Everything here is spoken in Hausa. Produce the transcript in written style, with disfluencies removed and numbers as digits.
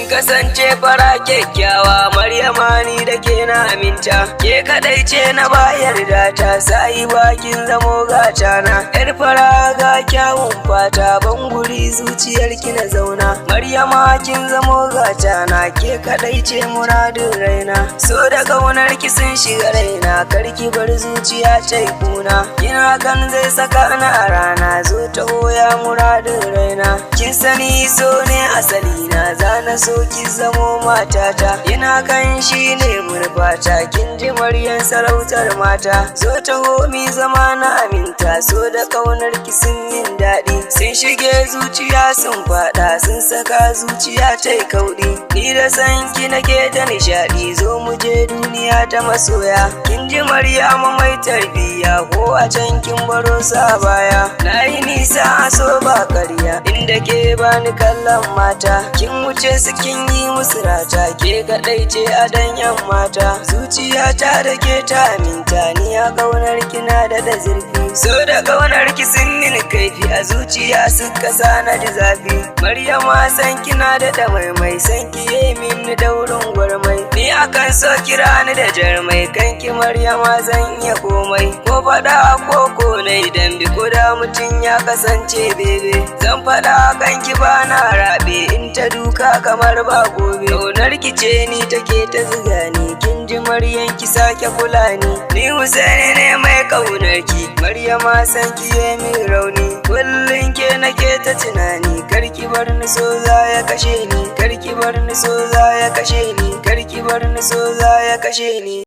kasance fara kyakkyawa Maryama ni da ke na aminta, ke kadai ce na bayar da ta sai bakin zamo gata na. Yar fara ga kyawun fata ban guri zuciyar ki na zauna, Maryama kin zamo gata na, ke kadai ce muradin raina. So da kaunar ki sun shiga raina, karki bar zuciya ta kuna, kina kan zai saka na a rana, zo ta hoya muradin raina. Kin sani so ne asali na, zana so ki zamo matata, ina kan shi ne murfata, kin ji Maryam sarautar mata. Zo ta homi zama na aminta, so da kaunar ki sun yin daɗi, sun shige zuciya sun faɗa, sun saka zuciya ta yi kauɗi. Ni da san ki nake ta nishaɗi, zo mu je duniya ta masoya. Kin ji Maryama mai tarbiyya, ko a can kin baro sa baya. Na yi nisa a so ba ƙarya, inda ke bani kallon mata, kin wuce su kin yi musu rata, ke kaɗai ce a danyan mata. Zuciyata da ke ta aminta, ni a ƙaunar kina da zurfi, so da ƙaunar ki sun mini kaifi, a zuciya suka sa na ji zafi. Maryama san kina da maimai, san ki yi mini daurin gwarmai, ni akan so kira ni da jarmai, kan ki Maryama zan iya komai. Ko faɗa ko nai dambe, ko da mutum ya kasance bebe, zan faɗa kan ki ba na raɓe, in ta duka kamar ba gobe. Ƙaunar ki ce ni take ta ziga ni, kin ji Maryam ki sake kula ni Husaini ne mai ƙaunar ki, Maryama san ki yi min rauni, kullum ke nake ta tunani, karki bar ni so za ya kashe ni, karki bar ni so za ya kashe ni, karki bar ni so za ya kashe ni.